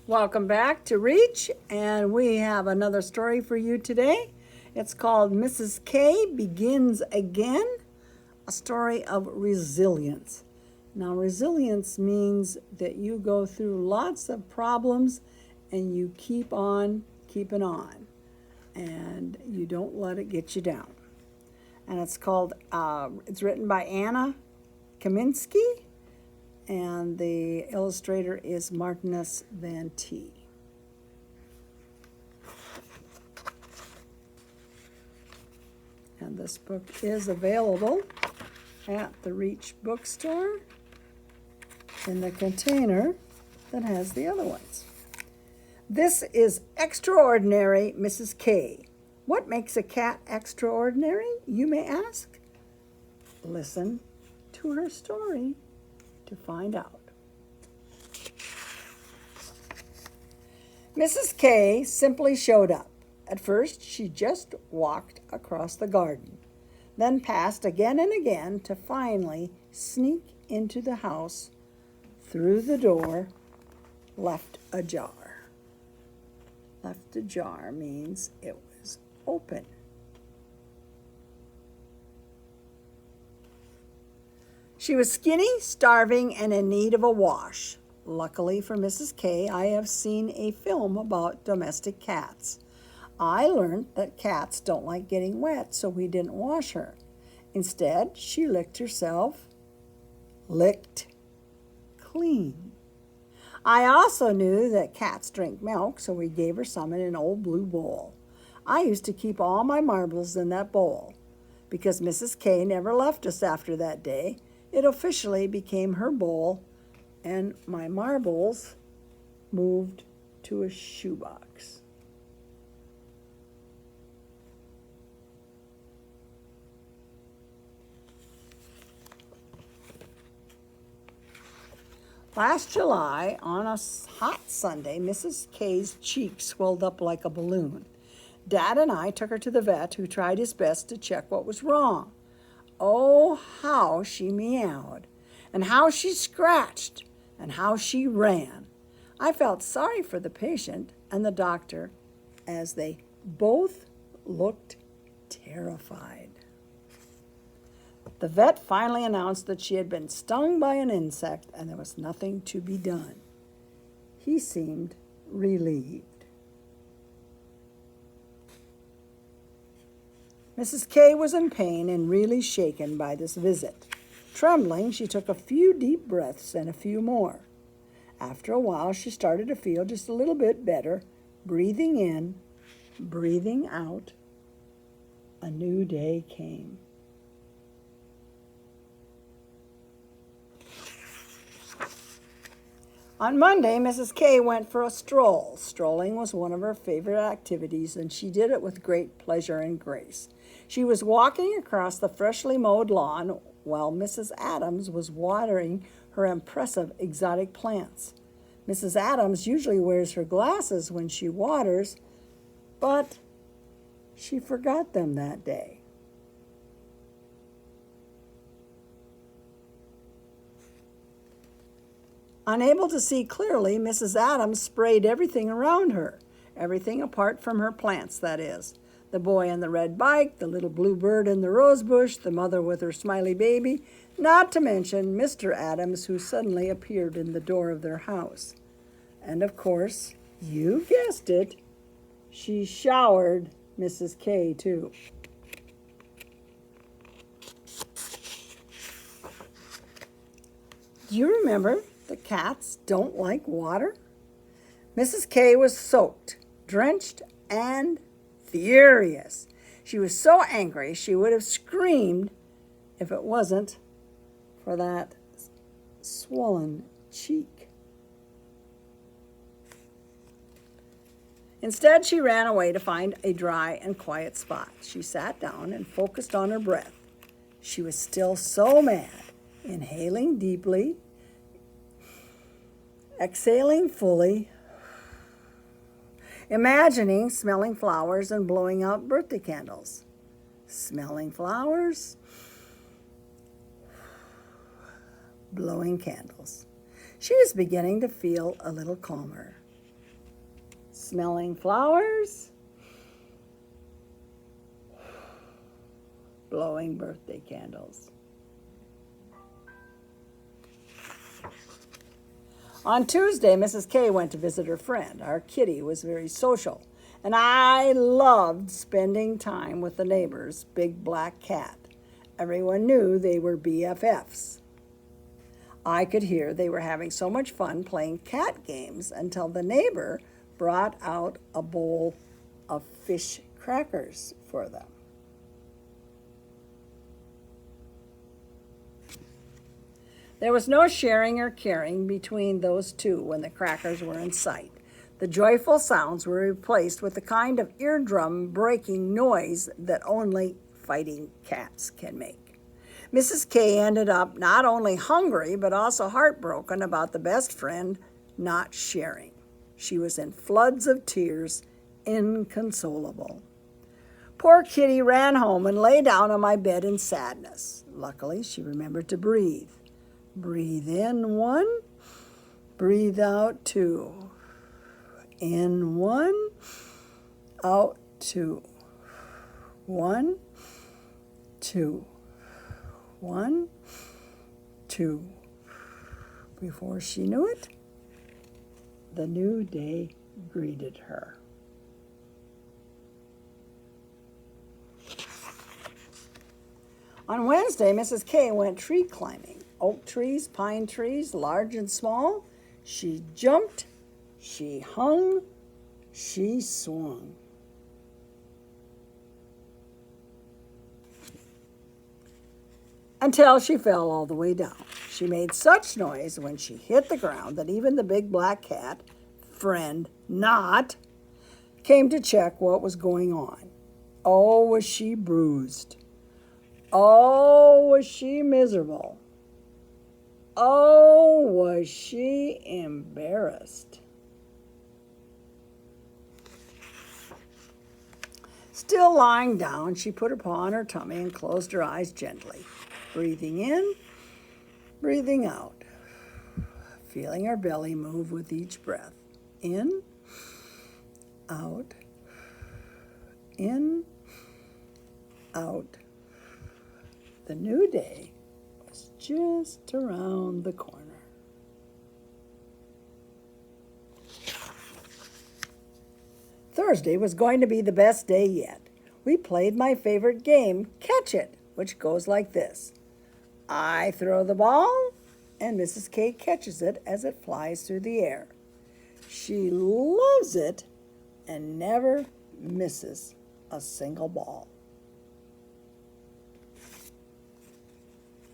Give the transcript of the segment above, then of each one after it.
Welcome back to Reach, and we have another story for you today. It's called Mrs. K Begins Again, a story of resilience. Now, resilience means that you go through lots of problems and you keep on keeping on, and you don't let it get you down. And it's written by Anna Kaminski, and the illustrator is Martinus Van T. And this book is available at the Reach bookstore in the container that has the other ones. This is Extraordinary Mrs. K. What makes a cat extraordinary, you may ask? Listen to her story to find out. Mrs. K simply showed up. At first, she just walked across the garden, then passed again and again to finally sneak into the house through the door left ajar. Left ajar means it was open. She was skinny, starving, and in need of a wash. Luckily for Mrs. K, I have seen a film about domestic cats. I learned that cats don't like getting wet, so we didn't wash her. Instead, she licked clean. I also knew that cats drink milk, so we gave her some in an old blue bowl. I used to keep all my marbles in that bowl. Because Mrs. K never left us after that day, it officially became her bowl, and my marbles moved to a shoebox. Last July, on a hot Sunday, Mrs. K's cheek swelled up like a balloon. Dad and I took her to the vet, who tried his best to check what was wrong. Oh, how she meowed, and how she scratched, and how she ran. I felt sorry for the patient and the doctor as they both looked terrified. The vet finally announced that she had been stung by an insect and there was nothing to be done. He seemed relieved. Mrs. K was in pain and really shaken by this visit. Trembling, she took a few deep breaths and a few more. After a while, she started to feel just a little bit better, breathing in, breathing out. A new day came. On Monday, Mrs. K went for a stroll. Strolling was one of her favorite activities, and she did it with great pleasure and grace. She was walking across the freshly mowed lawn while Mrs. Adams was watering her impressive exotic plants. Mrs. Adams usually wears her glasses when she waters, but she forgot them that day. Unable to see clearly, Mrs. Adams sprayed everything around her, everything apart from her plants, that is. The boy on the red bike, the little blue bird in the rose bush, the mother with her smiley baby, not to mention Mr. Adams, who suddenly appeared in the door of their house. And of course, you guessed it, she showered Mrs. K too. Do you remember the cats don't like water? Mrs. K was soaked, drenched, and furious. She was so angry she would have screamed if it wasn't for that swollen cheek. Instead, she ran away to find a dry and quiet spot. She sat down and focused on her breath. She was still so mad, inhaling deeply, exhaling fully, imagining smelling flowers and blowing out birthday candles. Smelling flowers, blowing candles. She was beginning to feel a little calmer. smelling flowers, blowing birthday candles. On Tuesday, Mrs. K went to visit her friend. Our kitty was very social, and I loved spending time with the neighbor's big black cat. Everyone knew they were BFFs. I could hear they were having so much fun playing cat games until the neighbor brought out a bowl of fish crackers for them. There was no sharing or caring between those two when the crackers were in sight. The joyful sounds were replaced with the kind of eardrum-breaking noise that only fighting cats can make. Mrs. K ended up not only hungry, but also heartbroken about the best friend not sharing. She was in floods of tears, inconsolable. Poor Kitty ran home and lay down on my bed in sadness. Luckily, she remembered to breathe. Breathe in 1, breathe out 2. In 1, out 2. 1, 2. 1, 2. Before she knew it, the new day greeted her. On Wednesday, Mrs. K went tree climbing. Oak trees, pine trees, large and small. She jumped, she hung, she swung. Until she fell all the way down. She made such noise when she hit the ground that even the big black cat, friend not, came to check what was going on. Oh, was she bruised. Oh, was she miserable. Oh, was she embarrassed. Still lying down, she put her paw on her tummy and closed her eyes gently, breathing in, breathing out, feeling her belly move with each breath. In, out, in, out. The new day was just around the corner. Thursday was going to be the best day yet. We played my favorite game, Catch It, which goes like this. I throw the ball, and Mrs. K catches it as it flies through the air. She loves it and never misses a single ball.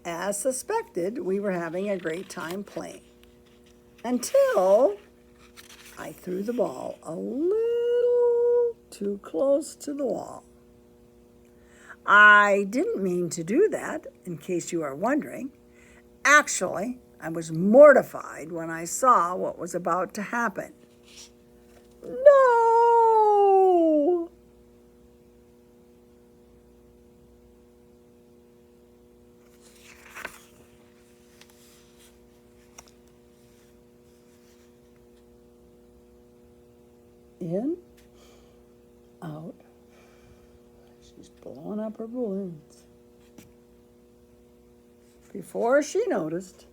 As suspected, we were having a great time playing until I threw the ball a little too close to the wall. I didn't mean to do that, in case you are wondering. Actually, I was mortified when I saw what was about to happen. No! In, out. She's blowing up her balloons. Before she noticed,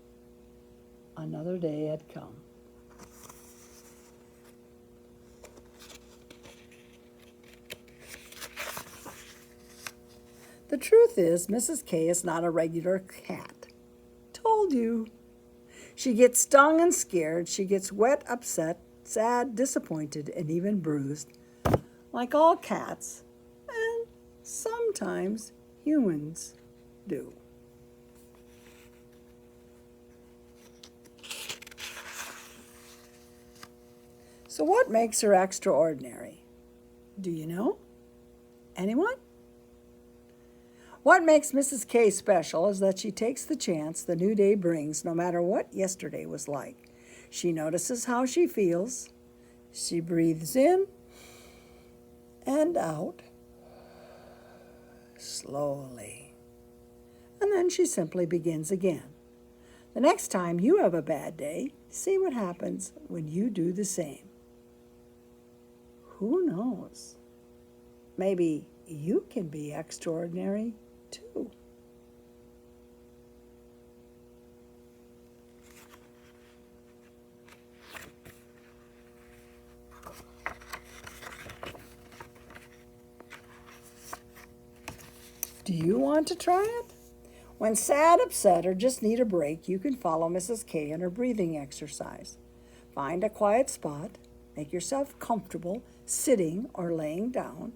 another day had come. The truth is, Mrs. K is not a regular cat. Told you. She gets stung and scared. She gets wet, upset, sad, disappointed, and even bruised, like all cats, and sometimes humans do. So what makes her extraordinary? Do you know? Anyone? What makes Mrs. K special is that she takes the chance the new day brings, no matter what yesterday was like. She notices how she feels. She breathes in and out slowly. And then she simply begins again. The next time you have a bad day, see what happens when you do the same. who knows? Maybe you can be extraordinary too. Do you want to try it? When sad, upset, or just need a break, you can follow Mrs. K in her breathing exercise. Find a quiet spot, make yourself comfortable sitting or laying down.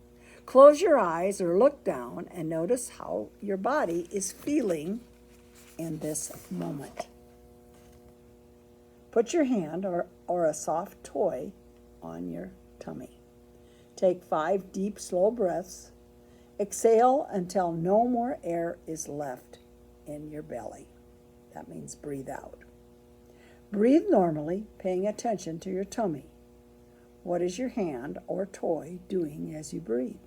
Close your eyes or look down and notice how your body is feeling in this moment. Put your hand or a soft toy on your tummy. Take 5 deep, slow breaths. Exhale until no more air is left in your belly. That means breathe out. Breathe normally, paying attention to your tummy. What is your hand or toy doing as you breathe?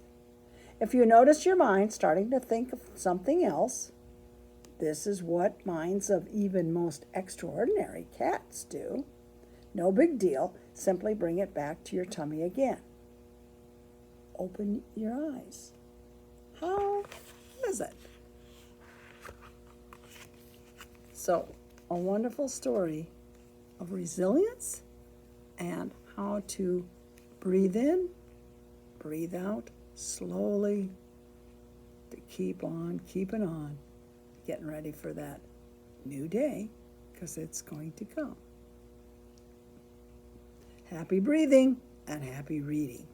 If you notice your mind starting to think of something else, this is what minds of even most extraordinary cats do. No big deal. Simply bring it back to your tummy again. Open your eyes. How is it? So, a wonderful story of resilience and how to breathe in, breathe out slowly, to keep on keeping on, getting ready for that new day, because it's going to come. Happy breathing and happy reading.